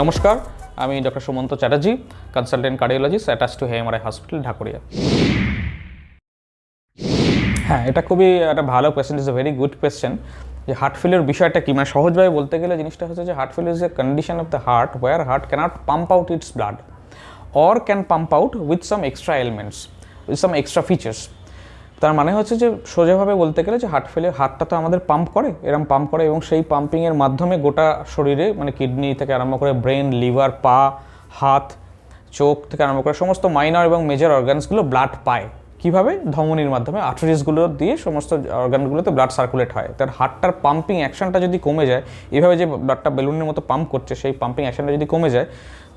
নমস্কার, আমি doctor Sumanta Chatterjee, consultant cardiologist attach to AMRI hospital, Dhakuria. হ্যাঁ, এটা খুবই একটা ভালো question, is a very good question. যে হার্ট ফেলিওর বিষয়টা কি, মানে সহজভাবে বলতে গেলে জিনিসটা হচ্ছে যে heart failure is a condition of the heart where heart cannot pump out its blood or can pump out with some extra elements, with some extra features. তার মানে হচ্ছে যে সোজাভাবে বলতে গেলে যে হার্ট ফেলিওর, হার্টটা তো আমাদের পাম্প করে, এরম পাম্প করে এবং সেই পাম্পিংয়ের মাধ্যমে গোটা শরীরে, মানে কিডনি থেকে আরম্ভ করে ব্রেন, লিভার, পা, হাত, চোখ থেকে আরম্ভ করে সমস্ত মাইনর এবং মেজর অর্গানসগুলো ব্লাড পায়। কীভাবে? ধমনির মাধ্যমে, আর্টারিজগুলো দিয়ে সমস্ত অর্গানগুলোতে ব্লাড সার্কুলেট হয়। তার হার্টটার পাম্পিং অ্যাকশনটা যদি কমে যায়, এইভাবে যে ব্লাডটা বেলুনের মতো পাম্প করছে, সেই পাম্পিং অ্যাকশনটা যদি কমে যায়,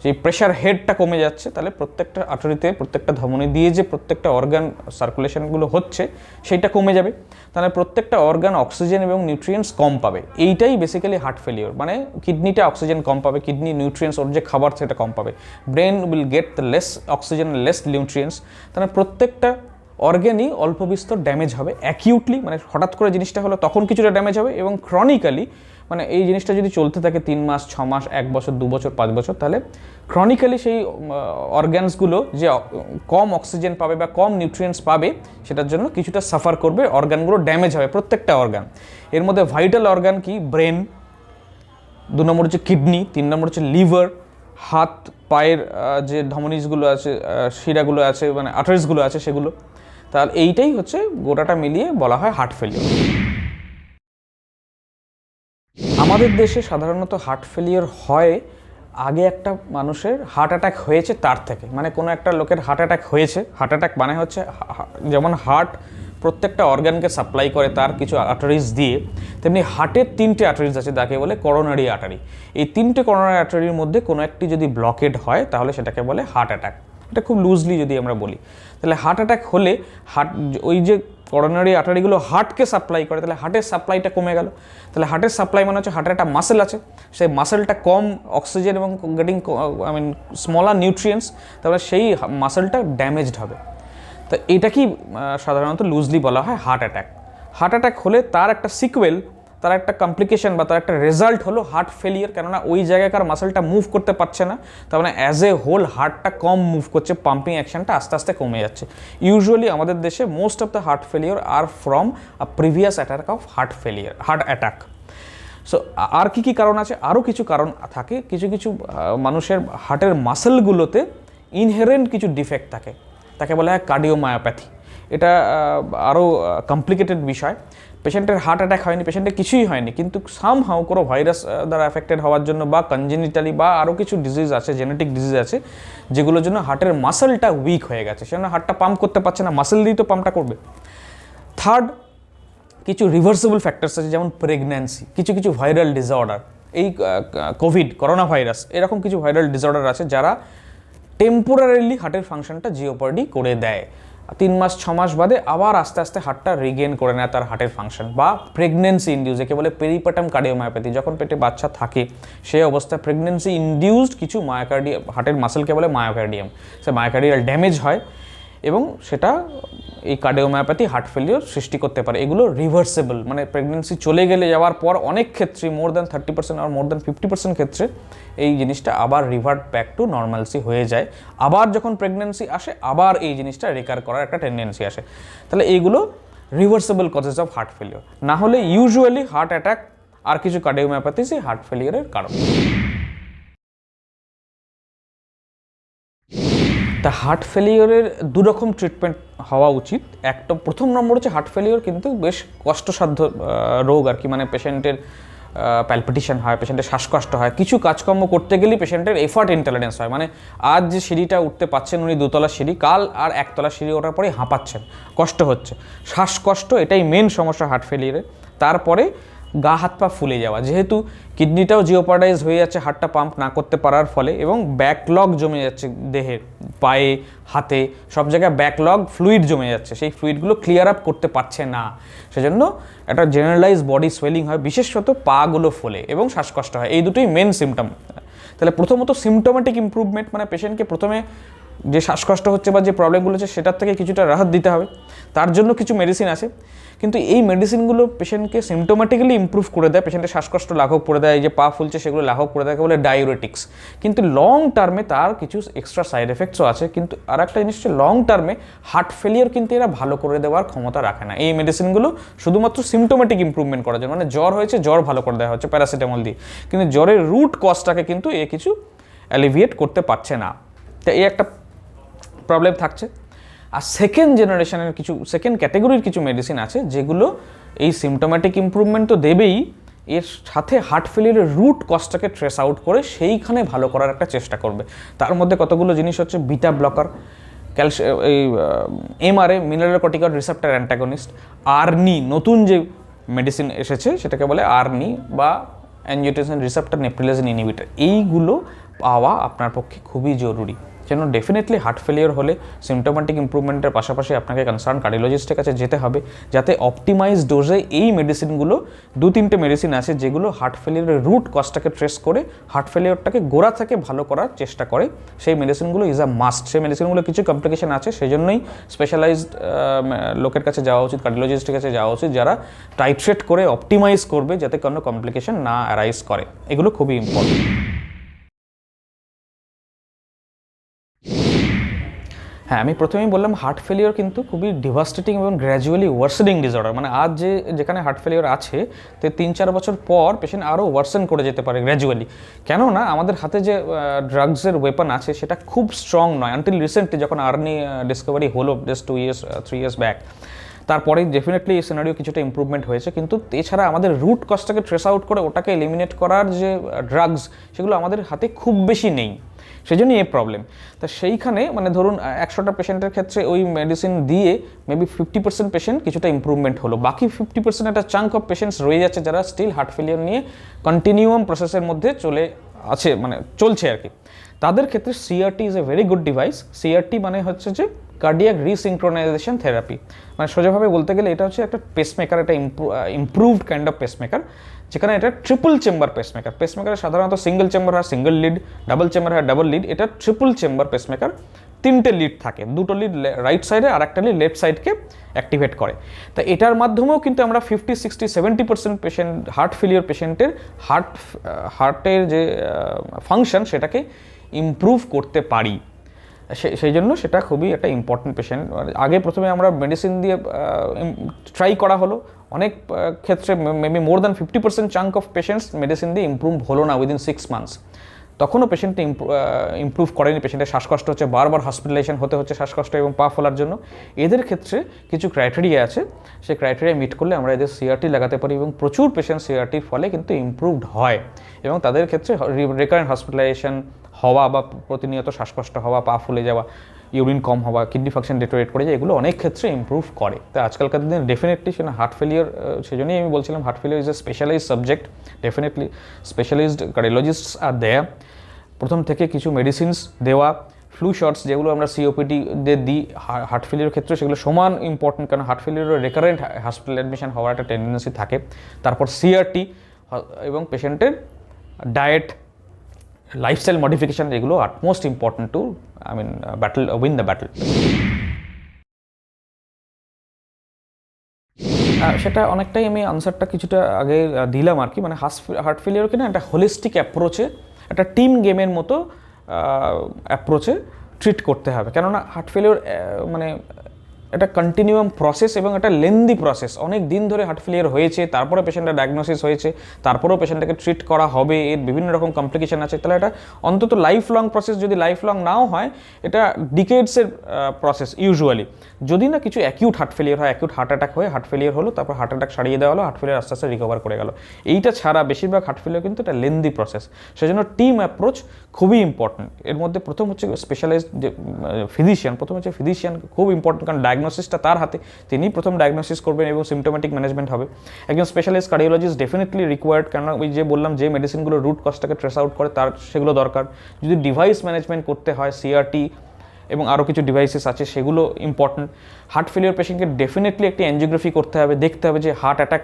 যেই প্রেশার হেডটা কমে যাচ্ছে, তাহলে প্রত্যেকটা আর্টারিতে, প্রত্যেকটা ধমনি দিয়ে যে প্রত্যেকটা অর্গান সার্কুলেশনগুলো হচ্ছে সেইটা কমে যাবে। তাহলে প্রত্যেকটা অর্গান অক্সিজেন এবং নিউট্রিয়েন্টস কম পাবে। এইটাই বেসিক্যালি হার্ট ফেলিওর, মানে কিডনিটা অক্সিজেন কম পাবে, কিডনি নিউট্রিয়েন্টস, ওর যে খাবার সেটা কম পাবে। Brain will get the less oxygen, less nutrients. তাহলে প্রত্যেকটা অর্গ্যানই অল্প বিস্তর ড্যামেজ হবে অ্যাকিউটলি, মানে হঠাৎ করে জিনিসটা হলো তখন কিছুটা ড্যামেজ হবে, এবং ক্রনিক্যালি, মানে এই জিনিসটা যদি চলতে থাকে 3 মাস, 6 মাস, 1 বছর, 2 বছর, 5 বছর, তাহলে ক্রনিক্যালি সেই অর্গ্যানসগুলো যে কম অক্সিজেন পাবে বা কম নিউট্রিয়েন্টস পাবে, সেটার জন্য কিছুটা সাফার করবে, অর্গানগুলো ড্যামেজ হবে, প্রত্যেকটা অর্গান। এর মধ্যে ভাইটাল অর্গান কি? ব্রেন, 2 নম্বর হচ্ছে কিডনি, 3 নম্বর হচ্ছে লিভার, হাত পায়ের যে ধমনিসগুলো আছে, শিরাগুলো আছে, মানে আর্টারিসগুলো আছে সেগুলো। তাহলে এইটাই হচ্ছে গোটাটা মিলিয়ে বলা হয় হার্ট ফেলিওর। আমাদের দেশে সাধারণত হার্ট ফেলিওর হয় আগে একটা মানুষের হার্ট অ্যাটাক হয়েছে তার থেকে, মানে কোনো একটা লোকের হার্ট অ্যাটাক হয়েছে। হার্ট অ্যাটাক মানে হচ্ছে যেমন হার্ট প্রত্যেকটা অর্গানকে সাপ্লাই করে তার কিছু আর্টারিজ দিয়ে, তেমনি হার্টের 3টে আর্টারিজ আছে, যাকে বলে করোনারি আর্টারি। এই 3টে করোনারি আর্টারির মধ্যে কোনো একটি যদি ব্লকেড হয়, তাহলে সেটাকে বলে হার্ট অ্যাটাক। এটা খুব লুজলি যদি আমরা বলি, তাহলে হার্ট অ্যাটাক হলে ওই যে করোনারি আর্টারিগুলো হার্টকে সাপ্লাই করে, তাহলে হার্টের সাপ্লাইটা কমে গেল। তাহলে হার্টের সাপ্লাই মানে হচ্ছে হার্টের একটা মাসেল আছে, সেই মাসেলটা কম অক্সিজেন এবং গেটিং স্মলার নিউট্রিয়েন্টস, তাহলে সেই মাসেলটা ড্যামেজড হবে। তো এটা কি সাধারণত লুজলি বলা হয় হার্ট অ্যাটাক। হার্ট অ্যাটাক হলে তার একটা সিকুয়েল, তার একটা কমপ্লিকেশন বা তার একটা রেজাল্ট হলো হার্ট ফেলিয়ার, কেননা ওই জায়গাকার মাসেলটা মুভ করতে পারছে না, তার মানে অ্যাজ এ হোল হার্টটা কম মুভ করছে, পাম্পিং অ্যাকশনটা আস্তে আস্তে কমে যাচ্ছে। ইউজুয়ালি আমাদের দেশে most of the heart failure are from a previous attack of heart attack. So আর কি কারণ আছে? আরও কিছু কারণ থাকে। কিছু কিছু মানুষের হার্টের মাসেলগুলোতে ইনহেরেন্ট কিছু ডিফেক্ট থাকে, তাকে বলা হয় কার্ডিওমায়োপ্যাথি। এটা আরও কমপ্লিকেটেড বিষয়। পেশেন্টের হার্ট অ্যাটাক হয়নি, পেশেন্টের কিছুই হয়নি, কিন্তু সামহাউ কোনো ভাইরাস দ্বারা অ্যাফেক্টেড হওয়ার জন্য বা কনজেনিটালি বা আরও কিছু ডিজিজ আছে, জেনেটিক ডিজিজ আছে, যেগুলোর জন্য হার্টের মাসেলটা উইক হয়ে গেছে, সেজন্য হার্টটা পাম্প করতে পারছে না, মাসেল দিয়েই তো পাম্পটা করবে। থার্ড, কিছু রিভার্সিবল ফ্যাক্টরস আছে, যেমন প্রেগন্যান্সি, কিছু কিছু ভাইরাল ডিসঅর্ডার, এই করোনা ভাইরাস, এরকম কিছু ভাইরাল ডিসঅর্ডার আছে যারা টেম্পোরারিলি হার্টের ফাংশনটা জিওপার্ডি করে দেয়। 3 মাস 6 মাস বাদে আবার আস্তে আস্তে হার্টটা রিগেন করে নেয় তার হার্টের ফাংশন। বা প্রেগনেন্সি ইনডিউস, একে বলে পেরিপাটাম কার্ডিওমায়োপ্যাথি, যখন পেটে বাচ্চা থাকে সেই অবস্থায় প্রেগনেন্সি ইনডিউসড কিছু মায়োকার্ডিয়াম, হার্টের মাসেলকে বলে মায়োকার্ডিয়াম, সে মায়োকার্ডিয়াল ড্যামেজ হয় এবং সেটা এই কার্ডিওমায়োপ্যাথি হার্ট ফেলিওর সৃষ্টি করতে পারে। এগুলো রিভার্সেবল, মানে প্রেগনেন্সি চলে গেলে যাওয়ার পর অনেক ক্ষেত্রে, মোর দ্যান 30% আর মোর দ্যান 50% ক্ষেত্রে এই জিনিসটা আবার রিভার্ট ব্যাক টু নর্মালসি হয়ে যায়। আবার যখন প্রেগনেন্সি আসে, আবার এই জিনিসটা রিকার করার একটা টেন্ডেন্সি আসে। তাহলে এইগুলো reversible causes of heart failure. না হলে ইউজুয়ালি হার্ট অ্যাটাক আর কিছু কার্ডিওমায়োপ্যাথি সেই হার্ট ফেলিওরের কারণ। তা হার্ট ফেলিওরের 2 রকম ট্রিটমেন্ট হওয়া উচিত। একটা, প্রথম নম্বর হচ্ছে হার্ট ফেলিওর কিন্তু বেশ কষ্টসাধ্য রোগ আর কি, মানে পেশেন্টের প্যালপিটেশন হয়, পেশেন্টের শ্বাসকষ্ট হয়, কিছু কাজকর্ম করতে গেলেই পেশেন্টের এফার্ট ইন্টলারেন্স হয়, মানে আজ যে সিঁড়িটা উঠতে পাচ্ছেন উনি 2তলা সিঁড়ি, কাল আর 1তলা সিঁড়ি ওঠার পরে হাঁপাচ্ছেন, কষ্ট হচ্ছে, শ্বাসকষ্ট, এটাই মেন সমস্যা হার্ট ফেলিওরে। তারপরে গা হাত পা ফুলে যাওয়া, যেহেতু কিডনিটাও জিওপার্ডাইজ হয়ে যাচ্ছে হার্টটা পাম্প না করতে পারার ফলে, এবং ব্যাকলগ জমে যাচ্ছে দেহে, পায়ে, হাতে, সব জায়গায় ব্যাকলগ ফ্লুইড জমে যাচ্ছে, সেই ফ্লুইডগুলো ক্লিয়ার আপ করতে পারছে না, সেজন্য একটা জেনারেলাইজ বডি সোয়েলিং হয়, বিশেষত পাগুলো ফোলে এবং শ্বাসকষ্ট হয়। এই দুটোই মেন সিমটম। তাহলে প্রথমত সিমটোমেটিক ইমপ্রুভমেন্ট, মানে পেশেন্টকে প্রথমে যে শ্বাসকষ্ট হচ্ছে বা যে প্রবলেমগুলো হচ্ছে সেটার থেকে কিছুটা রাহত দিতে হবে, তার জন্য কিছু মেডিসিন আছে। কিন্তু এই মেডিসিনগুলো পেশেন্টকে সিমটোম্যাটিক্যালি ইমপ্রুভ করে দেয়, পেশেন্টের শ্বাসকষ্ট লাঘব করে দেয়, এই যে পা ফুলছে সেগুলো লাঘব করে দেয়, বলে ডায়ুরেটিক্স। কিন্তু লং টার্মে তার কিছু এক্সট্রা সাইড এফেক্টসও আছে। কিন্তু আর একটা জিনিস হচ্ছে লং টার্মে হার্ট ফেলিয়ার কিন্তু এরা ভালো করে দেওয়ার ক্ষমতা রাখে না। এই মেডিসিনগুলো শুধুমাত্র সিমটোম্যাটিক ইমপ্রুভমেন্ট করার জন্য, মানে জ্বর হয়েছে জ্বর ভালো করে দেওয়া হচ্ছে প্যারাসিটামল দিয়ে, কিন্তু জ্বরের রুট কজটাকে কিন্তু এ কিছু অ্যালিভিয়েট করতে পারছে না। তো এই একটা প্রবলেম থাকছে। আর সেকেন্ড জেনারেশনের কিছু, সেকেন্ড ক্যাটেগরির কিছু মেডিসিন আছে যেগুলো এই সিমটোম্যাটিক ইমপ্রুভমেন্ট তো দেবেই, এর সাথে হার্ট ফেলিয়ারের রুট কজটাকে ট্রেস আউট করে সেইখানে ভালো করার একটা চেষ্টা করবে। তার মধ্যে কতগুলো জিনিস হচ্ছে বিটা ব্লকার, ক্যালসিয়াম, এই এমআরএ মিনারেলকর্টিকয়েড রিসেপ্টর অ্যান্টাগনিস্ট, আরনি, নতুন যে মেডিসিন এসেছে সেটাকে বলে আরনি বা অ্যাঞ্জিওটেনসিন রিসেপ্টর নেপ্রিলেজিন ইনহিবিটর। এইগুলো পাওয়া আপনার পক্ষে খুবই জরুরি। যেন ডেফিনেটলি হার্ট ফেলিয়ার হলে সিমটোম্যাটিক ইমপ্রুভমেন্টের পাশাপাশি আপনাকে কনসার্ন কার্ডিওলজিস্টের কাছে যেতে হবে, যাতে অপটিমাইজ ডোজে এই মেডিসিনগুলো, 2-3টে মেডিসিন আছে যেগুলো হার্ট ফেলিয়ারের রুট কজটাকে ট্রেস করে হার্ট ফেলিয়ারটাকে গোড়া থেকে ভালো করার চেষ্টা করে। সেই মেডিসিনগুলো ইজ আ মাস্ট। সেই মেডিসিনগুলো কিছু কমপ্লিকেশন আছে, সেই জন্যই স্পেশালাইজড লোকের কাছে যাওয়া উচিত, কার্ডিওলজিস্টের কাছে যাওয়া উচিত, যারা টাইট্রেট করে অপটিমাইজ করবে যাতে কোনো কমপ্লিকেশন না অ্যারাইজ করে। এগুলো খুবই ইম্পর্টেন্ট। হ্যাঁ, আমি প্রথমেই বললাম হার্ট ফেলিওর কিন্তু খুবই ডিভাস্টেটিং এবং গ্র্যাজুয়ালি ওয়ার্সেনিং ডিসঅর্ডার। মানে আজ যেখানে হার্ট ফেলিওর আছে, তো 3-4 বছর পর পেশেন্ট আরও ওয়ার্সেন করে যেতে পারে গ্র্যাজুয়ালি। কেননা আমাদের হাতে যে ড্রাগসের ওয়েপন আছে সেটা খুব স্ট্রং নয়। আনটিল রিসেন্টলি যখন আর্নি ডিসকভারি হলো জাস্ট 2-3 ইয়ার্স ব্যাক, তারপরে ডেফিনেটলি এই সিনারিও কিছুটা ইম্প্রুভমেন্ট হয়েছে। কিন্তু এছাড়া আমাদের রুট কজটাকে ট্রেস আউট করে ওটাকে এলিমিনেট করার যে ড্রাগস, সেগুলো আমাদের হাতে খুব বেশি নেই, সেই জন্যই এই প্রবলেম। তা সেইখানে মানে ধরুন 100টা পেশেন্টের ক্ষেত্রে ওই মেডিসিন দিয়ে মেবি 50% পেশেন্ট কিছুটা ইম্প্রুভমেন্ট হলো, বাকি 50% একটা চাঙ্ক অফ পেশেন্টস রয়ে যাচ্ছে যারা স্টিল হার্ট ফেলিয়ার নিয়ে কন্টিনিউয়াম প্রসেসের মধ্যে চলে আছে, মানে চলছে আর কি। তাদের ক্ষেত্রে CRT is a very good device. CRT মানে হচ্ছে যে কার্ডিয়াক রিসিনক্রোনাইজেশন থেরাপি। মানে সোজাভাবে বলতে গেলে এটা হচ্ছে একটা পেসমেকার, একটা ইমপ্রুভড কাইন্ড অফ পেসমেকার, যেখানে এটা ট্রিপল চেম্বার পেসমেকার। পেসমেকারে সাধারণত সিঙ্গেল চেম্বার হয় সিঙ্গেল লিড, ডাবল চেম্বার হয় ডাবল লিড। এটা ট্রিপল চেম্বার পেসমেকার, 3টে লিড থাকে, 2টো লিড রাইট সাইডে আর একটা লিড লেফট সাইডকে অ্যাক্টিভেট করে। তা এটার মাধ্যমেও কিন্তু আমরা 50, 60, 70% পেশেন্ট, হার্ট ফেলিয়ার পেশেন্টের হার্টের যে ফাংশন সেটাকে ইমপ্রুভ করতে পারি। সেই জন্য সেটা খুবই একটা ইম্পর্টেন্ট পেশেন্ট। আগে প্রথমে আমরা মেডিসিন দিয়ে ট্রাই করা হলো, অনেক ক্ষেত্রে maybe more than 50% chunk of patients medicine দিয়ে ইমপ্রুভ হলো না উইদিন 6 মান্থস। তখনও পেশেন্টটা ইমপ্রুভ করেনি, পেশেন্টের শ্বাসকষ্ট হচ্ছে, বারবার হসপিটালাইজেশন হতে হচ্ছে শ্বাসকষ্ট এবং পা ফোলার জন্য। এদের ক্ষেত্রে কিছু ক্রাইটেরিয়া আছে, সেই ক্রাইটেরিয়া মিট করলে আমরা এদের সিআরটি লাগাতে পারি এবং প্রচুর পেশেন্ট সিআরটির ফলে কিন্তু ইমপ্রুভড হয় এবং তাদের ক্ষেত্রে রিকারেন্ট হসপিটালাইজেশন হওয়া বা প্রতিনিয়ত শ্বাসকষ্ট হওয়া, পা ফুলে যাওয়া, ইউরিন কম হওয়া, কিডনি ফাংশন ডিটোরিয়েট করে যায়, এগুলো অনেক ক্ষেত্রে ইমপ্রুভ করে। তাই আজকালকার দিনে ডেফিনেটলি সেটা হার্ট ফেলিয়ার, সেই জন্যই আমি বলছিলাম heart failure is a specialized subject. Definitely specialized cardiologists আর দেয়া। প্রথম থেকে কিছু মেডিসিনস দেওয়া, ফ্লু শটস যেগুলো আমরা সিওপিডি দিই হার্ট ফেলিয়ার ক্ষেত্রে, সেগুলো সমান ইম্পর্টেন্ট, কারণ হার্ট ফেলিয়ারের রেকারেন্ট হসপিটাল অ্যাডমিশন হওয়ার একটা টেন্ডেন্সি থাকে। তারপর সিআরটি এবং পেশেন্টের ডায়েট, লাইফস্টাইল মডিফিকেশান, এগুলো utmost important to win the battle. সেটা অনেকটাই আমি আনসারটা কিছুটা আগে দিলাম আর কি। মানে হার্ট ফেলিয়ারকে না একটা হোলিস্টিক অ্যাপ্রোচে, একটা টিম গেমের মতো অ্যাপ্রোচে ট্রিট করতে হবে। কেননা হার্ট ফেলিয়ার মানে একটা কন্টিনিউয়াম প্রসেস এবং একটা লেন্দি প্রসেস। অনেক দিন ধরে হার্ট ফেলিয়ার হয়েছে, তারপরে পেশেন্টের ডায়াগনোসিস হয়েছে, তারপরেও পেশেন্টটাকে ট্রিট করা হবে, এর বিভিন্ন রকম কমপ্লিকেশন আছে। তাহলে এটা অন্তত লাইফ লং প্রসেস, যদি লাইফ লং নাও হয় এটা ডিকেডসের প্রসেস ইউজুয়ালি। যদি না কিছু অ্যাকিউট হার্ট ফেলিয়ার হয়, অ্যাকিউট হার্ট অ্যাটাক হয়ে হার্ট ফেলিয়ার হলো, তারপর হার্ট অ্যাটাক সারিয়ে দেওয়া হলো, হার্ট ফেলিয়ার আস্তে আস্তে রিকভার করে গেল। এইটা ছাড়া বেশিরভাগ হার্ট ফেলিয়ার কিন্তু একটা লেন্দি প্রসেস। সেজন্য টিম অ্যাপ্রোচ খুবই ইম্পর্টেন্ট। এর মধ্যে প্রথম হচ্ছে স্পেশালাইজড যে ফিজিশিয়ান, প্রথম হচ্ছে ফিজিশিয়ান খুব ইম্পর্টেন্ট, কারণ ডায়াগনোসিসটা তার হাতে, তিনি প্রথম ডায়াগনোসিস করবেন এবং সিমটোম্যাটিক ম্যানেজমেন্ট হবে। একজন স্পেশালিস্ট কার্ডিওলজিস্ট ডেফিনেটলি রিকোয়ার্ড, কারণ ওই যে বললাম যে মেডিসিনগুলো রুট কজটাকে ট্রেস আউট করে তার সেগুলো দরকার। যদি ডিভাইস ম্যানেজমেন্ট করতে হয়, সিআরটি এবং আরও কিছু ডিভাইসেস আছে, সেগুলো ইম্পর্টেন্ট। হার্ট ফেলিয়ার পেশেন্টকে ডেফিনেটলি একটি অ্যাঞ্জিওগ্রাফি করতে হবে, দেখতে হবে যে হার্ট অ্যাটাক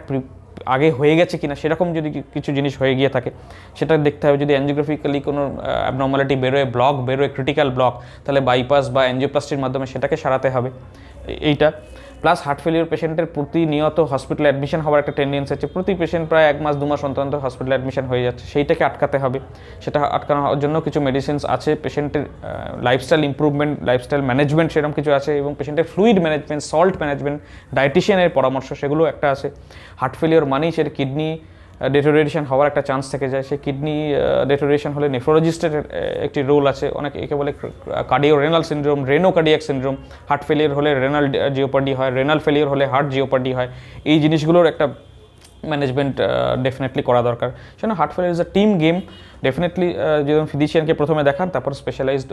আগে হয়ে গেছে কিনা, সেরকম যদি কিছু জিনিস হয়ে গিয়ে থাকে সেটা দেখতে হবে। যদি অ্যাঞ্জিওগ্রাফিক্যালি কোনো অ্যাবনর্মালিটি বেরোয়, ব্লক বেরোয়, ক্রিটিক্যাল ব্লক, তাহলে বাইপাস বা অ্যাঞ্জিওপ্লাস্টির মাধ্যমে সেটাকে সারাতে হবে। এইটা প্লাস হার্ট ফেলিওর পেশেন্টের প্রতিনিয়ত হসপিটালে অ্যাডমিশন হওয়ার একটা টেন্ডেন্সি আছে। প্রতি পেশেন্ট প্রায় 1 মাস 2 মাস অন্তর হসপিটালে অ্যাডমিশন হয়ে যাচ্ছে, সেইটাকে আটকাতে হবে। সেটা আটকানোর জন্য কিছু মেডিসিনস আছে, পেশেন্টের লাইফস্টাইল ইমপ্রুভমেন্ট, লাইফস্টাইল ম্যানেজমেন্ট সেরকম কিছু আছে, এবং পেশেন্টের ফ্লুইড ম্যানেজমেন্ট, সল্ট ম্যানেজমেন্ট, ডায়েটিশিয়ানের পরামর্শ সেগুলো একটা আছে। হার্ট ফেলিওর মানেই সেটা কিডনি ডেটোরিয়েশন হওয়ার একটা চান্স থেকে যায়। সেই কিডনি ডেটোরিয়েশন হলে নেফ্রোলজিস্টের একটি রোল আছে। অনেক একে বলে cardio renal syndrome, reno cardiac syndrome. Heart failure হলে রেনাল জিওপার্ডি হয়, রেনাল ফেলিয়ার হলে হার্ট জিওপার্ডি হয়। এই জিনিসগুলোর একটা ম্যানেজমেন্ট ডেফিনেটলি করা দরকার। সেজন্য heart failure is a team game. Definitely যেমন ফিজিশিয়ানকে প্রথমে দেখান, তারপর স্পেশালাইজড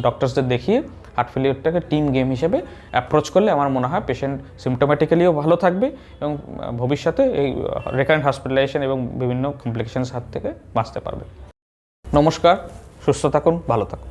ডক্টরসদের দেখিয়ে হার্ট ফেলিয়ারটাকে টিম গেম হিসেবে অ্যাপ্রোচ করলে আমার মনে হয় পেশেন্ট সিমটোম্যাটিক্যালিও ভালো থাকবে এবং ভবিষ্যতে এই রেকারেন্ট হসপিটালাইজেশন এবং বিভিন্ন কমপ্লিকেশনস হাত থেকে বাঁচতে পারবে। নমস্কার, সুস্থ থাকুন, ভালো থাকুন।